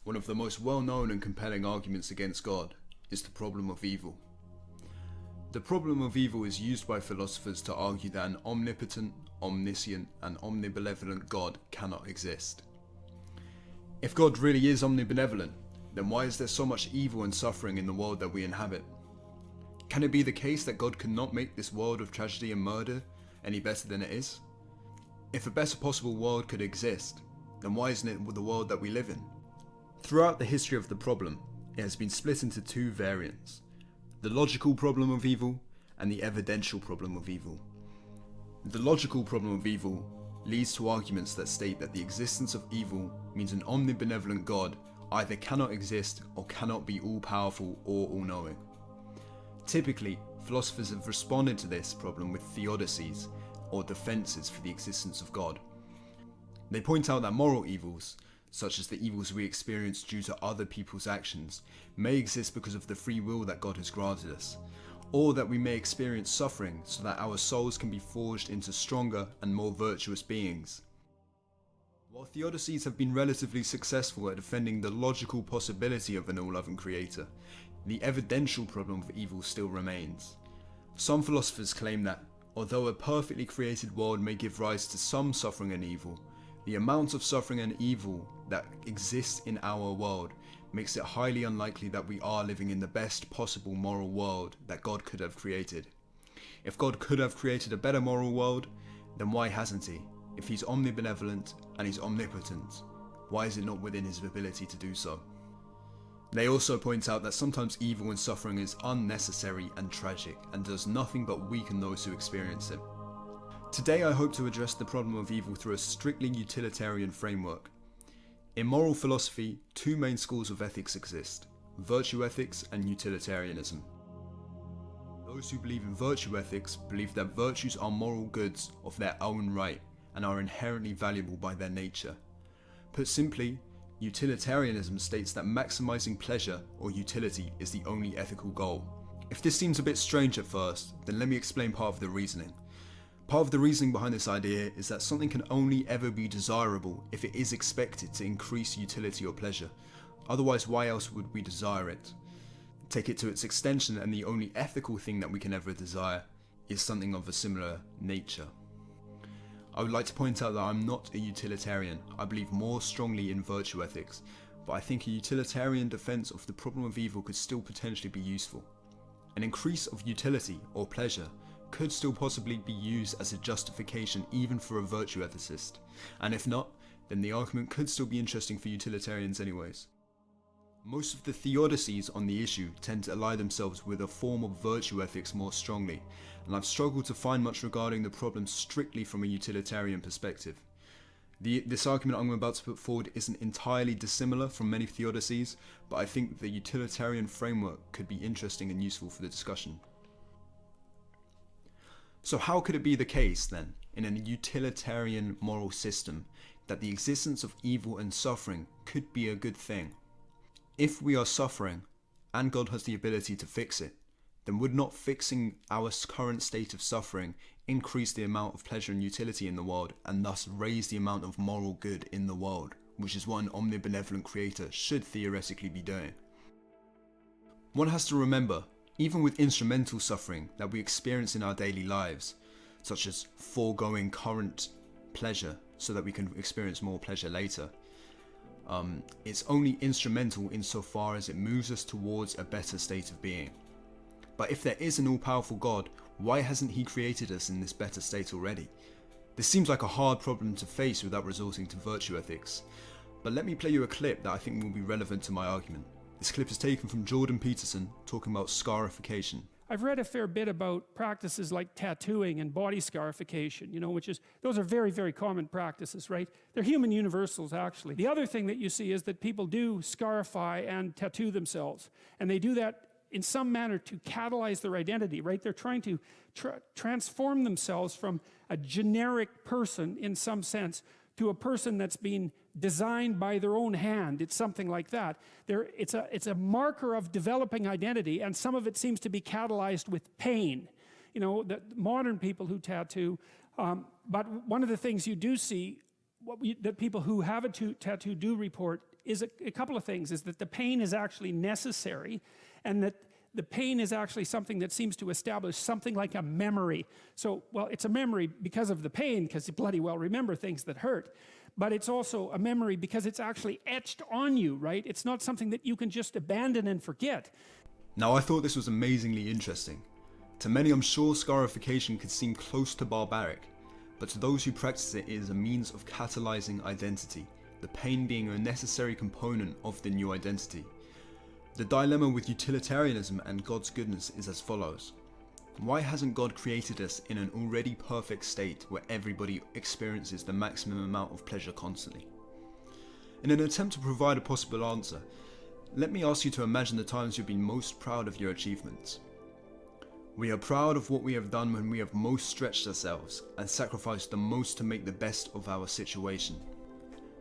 One of the most well-known and compelling arguments against God is the problem of evil. The problem of evil is used by philosophers to argue that an omnipotent, omniscient, and omnibenevolent God cannot exist. If God really is omnibenevolent, then why is there so much evil and suffering in the world that we inhabit? Can it be the case that God cannot make this world of tragedy and murder any better than it is? If a better possible world could exist, then why isn't it the world that we live in? Throughout the history of the problem, it has been split into two variants: the logical problem of evil and the evidential problem of evil. The logical problem of evil leads to arguments that state that the existence of evil means an omnibenevolent God either cannot exist or cannot be all-powerful or all-knowing. Typically, philosophers have responded to this problem with theodicies, or defences for the existence of God. They point out that moral evils, such as the evils we experience due to other people's actions, may exist because of the free will that God has granted us, or that we may experience suffering so that our souls can be forged into stronger and more virtuous beings. While theodicies have been relatively successful at defending the logical possibility of an all-loving creator, the evidential problem of evil still remains. Some philosophers claim that, although a perfectly created world may give rise to some suffering and evil, the amount of suffering and evil that exists in our world makes it highly unlikely that we are living in the best possible moral world that God could have created. If God could have created a better moral world, then why hasn't he? If he's omnibenevolent and he's omnipotent, why is it not within his ability to do so? They also point out that sometimes evil and suffering is unnecessary and tragic and does nothing but weaken those who experience it. Today I hope to address the problem of evil through a strictly utilitarian framework. In moral philosophy, two main schools of ethics exist: virtue ethics and utilitarianism. Those who believe in virtue ethics believe that virtues are moral goods of their own right and are inherently valuable by their nature. Put simply, utilitarianism states that maximizing pleasure or utility is the only ethical goal. If this seems a bit strange at first, then let me explain part of the reasoning. Part of the reasoning behind this idea is that something can only ever be desirable if it is expected to increase utility or pleasure. Otherwise, why else would we desire it? Take it to its extension, and the only ethical thing that we can ever desire is something of a similar nature. I would like to point out that I'm not a utilitarian. I believe more strongly in virtue ethics, but I think a utilitarian defense of the problem of evil could still potentially be useful. An increase of utility or pleasure could still possibly be used as a justification even for a virtue ethicist, and if not, then the argument could still be interesting for utilitarians anyways. Most of the theodicies on the issue tend to ally themselves with a form of virtue ethics more strongly, and I've struggled to find much regarding the problem strictly from a utilitarian perspective. This argument I'm about to put forward isn't entirely dissimilar from many theodicies, but I think the utilitarian framework could be interesting and useful for the discussion. So how could it be the case then, in a utilitarian moral system, that the existence of evil and suffering could be a good thing? If we are suffering, and God has the ability to fix it, then would not fixing our current state of suffering increase the amount of pleasure and utility in the world, and thus raise the amount of moral good in the world, which is what an omnibenevolent creator should theoretically be doing? One has to remember, even with instrumental suffering that we experience in our daily lives, such as foregoing current pleasure so that we can experience more pleasure later, it's only instrumental insofar as it moves us towards a better state of being. But if there is an all-powerful God, why hasn't he created us in this better state already? This seems like a hard problem to face without resorting to virtue ethics, but let me play you a clip that I think will be relevant to my argument. This clip is taken from Jordan Peterson talking about scarification. I've read a fair bit about practices like tattooing and body scarification, those are very, very common practices, right? They're human universals, actually. The other thing that you see is that people do scarify and tattoo themselves, and they do that in some manner to catalyze their identity, right? They're trying to transform themselves from a generic person, in some sense, to a person that's been designed by their own hand. It's something like that. It's a marker of developing identity, and some of it seems to be catalyzed with pain. The modern people who tattoo, but one of the things you do see, that people who have a tattoo do report, is a couple of things, is that the pain is actually necessary, and that the pain is actually something that seems to establish something like a memory. So, well, it's a memory because of the pain, because you bloody well remember things that hurt. But it's also a memory because it's actually etched on you, right? It's not something that you can just abandon and forget. Now, I thought this was amazingly interesting. To many, I'm sure scarification could seem close to barbaric, but to those who practice it, it is a means of catalyzing identity, the pain being a necessary component of the new identity. The dilemma with utilitarianism and God's goodness is as follows. Why hasn't God created us in an already perfect state where everybody experiences the maximum amount of pleasure constantly? In an attempt to provide a possible answer, let me ask you to imagine the times you've been most proud of your achievements. We are proud of what we have done when we have most stretched ourselves and sacrificed the most to make the best of our situation.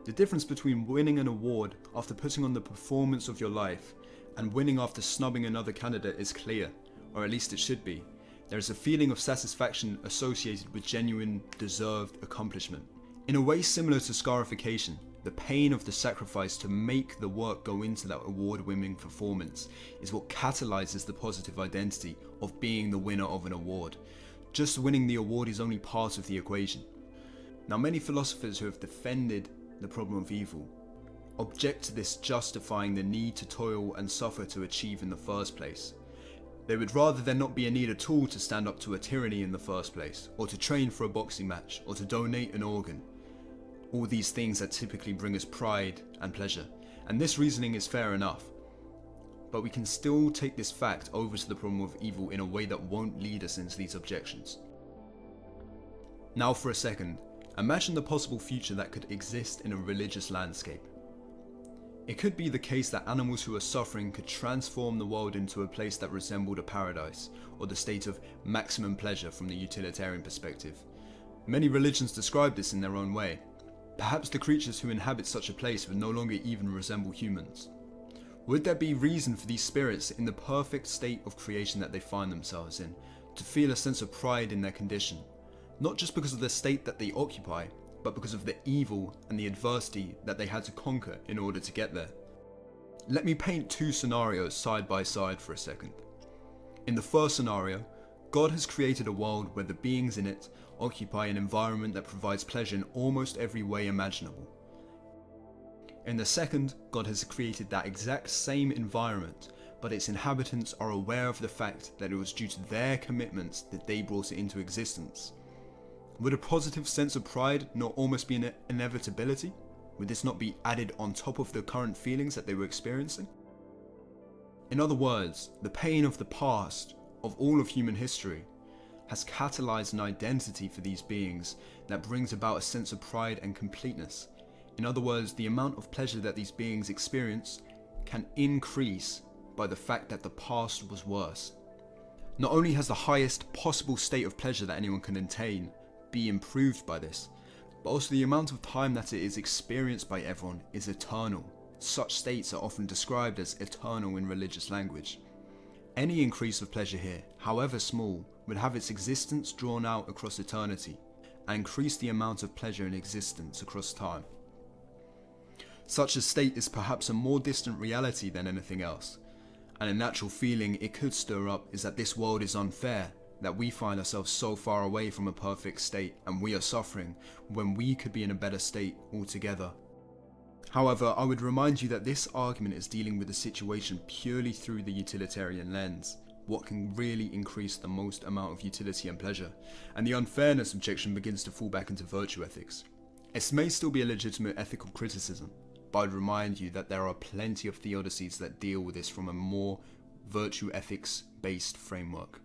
The difference between winning an award after putting on the performance of your life and winning after snubbing another candidate is clear, or at least it should be. There is a feeling of satisfaction associated with genuine, deserved accomplishment. In a way similar to scarification, the pain of the sacrifice to make the work go into that award-winning performance is what catalyzes the positive identity of being the winner of an award. Just winning the award is only part of the equation. Now, many philosophers who have defended the problem of evil object to this justifying the need to toil and suffer to achieve in the first place. They would rather there not be a need at all to stand up to a tyranny in the first place, or to train for a boxing match, or to donate an organ. All these things that typically bring us pride and pleasure, and this reasoning is fair enough. But we can still take this fact over to the problem of evil in a way that won't lead us into these objections. Now for a second, imagine the possible future that could exist in a religious landscape. It could be the case that animals who are suffering could transform the world into a place that resembled a paradise, or the state of maximum pleasure from the utilitarian perspective. Many religions describe this in their own way. Perhaps the creatures who inhabit such a place would no longer even resemble humans. Would there be reason for these spirits, in the perfect state of creation that they find themselves in, to feel a sense of pride in their condition? Not just because of the state that they occupy, but because of the evil and the adversity that they had to conquer in order to get there. Let me paint two scenarios side by side for a second. In the first scenario, God has created a world where the beings in it occupy an environment that provides pleasure in almost every way imaginable. In the second, God has created that exact same environment, but its inhabitants are aware of the fact that it was due to their commitments that they brought it into existence. Would a positive sense of pride not almost be an inevitability? Would this not be added on top of the current feelings that they were experiencing? In other words, the pain of the past, of all of human history, has catalyzed an identity for these beings that brings about a sense of pride and completeness. In other words, the amount of pleasure that these beings experience can increase by the fact that the past was worse. Not only has the highest possible state of pleasure that anyone can attain be improved by this, but also the amount of time that it is experienced by everyone is eternal. Such states are often described as eternal in religious language. Any increase of pleasure here, however small, would have its existence drawn out across eternity, and increase the amount of pleasure in existence across time. Such a state is perhaps a more distant reality than anything else, and a natural feeling it could stir up is that this world is unfair, that we find ourselves so far away from a perfect state and we are suffering when we could be in a better state altogether. However, I would remind you that this argument is dealing with the situation purely through the utilitarian lens, what can really increase the most amount of utility and pleasure, and the unfairness objection begins to fall back into virtue ethics. It may still be a legitimate ethical criticism, but I'd remind you that there are plenty of theodicies that deal with this from a more virtue ethics based framework.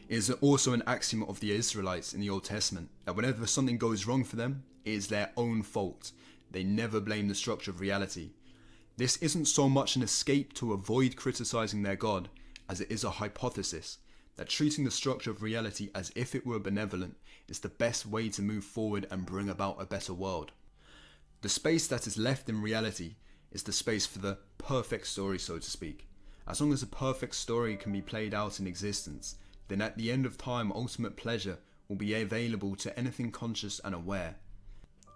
It is also an axiom of the Israelites in the Old Testament that whenever something goes wrong for them, it is their own fault. They never blame the structure of reality. This isn't so much an escape to avoid criticizing their God as it is a hypothesis that treating the structure of reality as if it were benevolent is the best way to move forward and bring about a better world. The space that is left in reality is the space for the perfect story, so to speak. As long as a perfect story can be played out in existence, then at the end of time ultimate pleasure will be available to anything conscious and aware.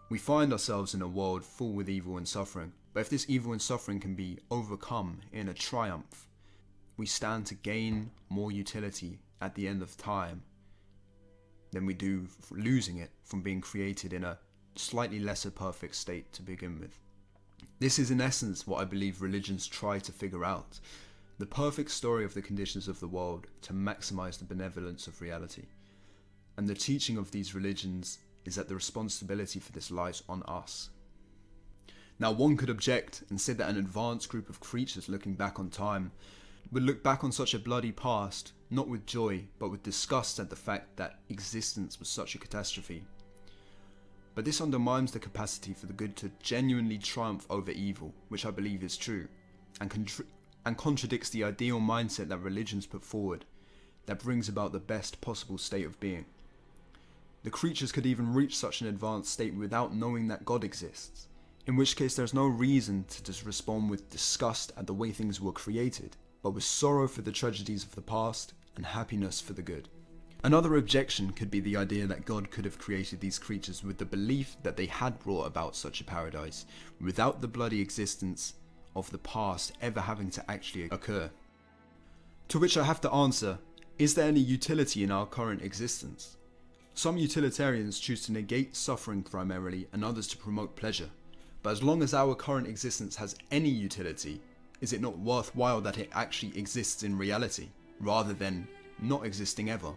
We find ourselves in a world full with evil and suffering, But if this evil and suffering can be overcome in a triumph, we stand to gain more utility at the end of time than we do losing it from being created in a slightly lesser perfect state to begin with. This is in essence what I believe religions try to figure out, the perfect story of the conditions of the world to maximize the benevolence of reality. And the teaching of these religions is that the responsibility for this lies on us. Now, one could object and say that an advanced group of creatures looking back on time would look back on such a bloody past, not with joy, but with disgust at the fact that existence was such a catastrophe. But this undermines the capacity for the good to genuinely triumph over evil, which I believe is true, and contradicts the ideal mindset that religions put forward that brings about the best possible state of being. The creatures could even reach such an advanced state without knowing that God exists, in which case there's no reason to just respond with disgust at the way things were created, but with sorrow for the tragedies of the past and happiness for the good. Another objection could be the idea that God could have created these creatures with the belief that they had brought about such a paradise without the bloody existence of the past ever having to actually occur. To which I have to answer, is there any utility in our current existence? Some utilitarians choose to negate suffering primarily and others to promote pleasure. But as long as our current existence has any utility, is it not worthwhile that it actually exists in reality, rather than not existing ever?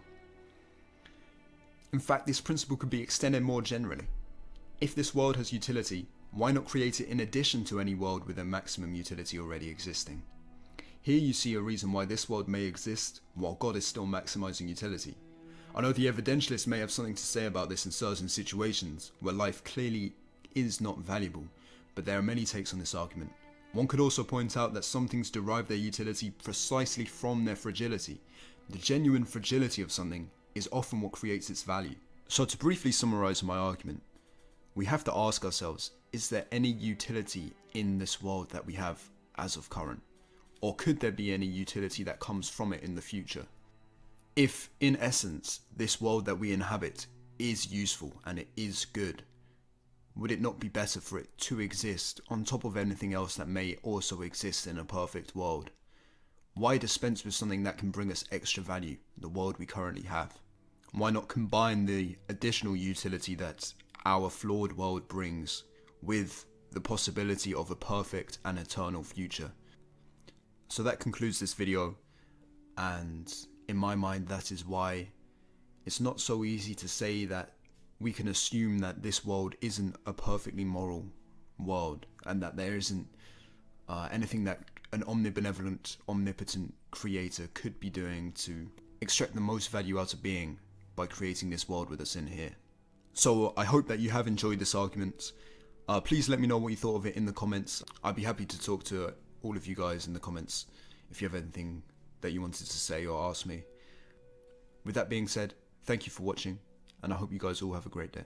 In fact, this principle could be extended more generally. If this world has utility, why not create it in addition to any world with a maximum utility already existing? Here you see a reason why this world may exist while God is still maximizing utility. I know the evidentialists may have something to say about this in certain situations where life clearly is not valuable, but there are many takes on this argument. One could also point out that some things derive their utility precisely from their fragility. The genuine fragility of something is often what creates its value. So to briefly summarize my argument, we have to ask ourselves, is there any utility in this world that we have as of current? Or could there be any utility that comes from it in the future? If, in essence, this world that we inhabit is useful and it is good, would it not be better for it to exist on top of anything else that may also exist in a perfect world? Why dispense with something that can bring us extra value, the world we currently have? Why not combine the additional utility that our flawed world brings with the possibility of a perfect and eternal future? So that concludes this video, and in my mind that is why it's not so easy to say that we can assume that this world isn't a perfectly moral world and that there isn't anything that an omnibenevolent, omnipotent creator could be doing to extract the most value out of being by creating this world with us in here. So I hope that you have enjoyed this argument. Please let me know what you thought of it in the comments. I'd be happy to talk to all of you guys in the comments if you have anything that you wanted to say or ask me. With that being said, thank you for watching, and I hope you guys all have a great day.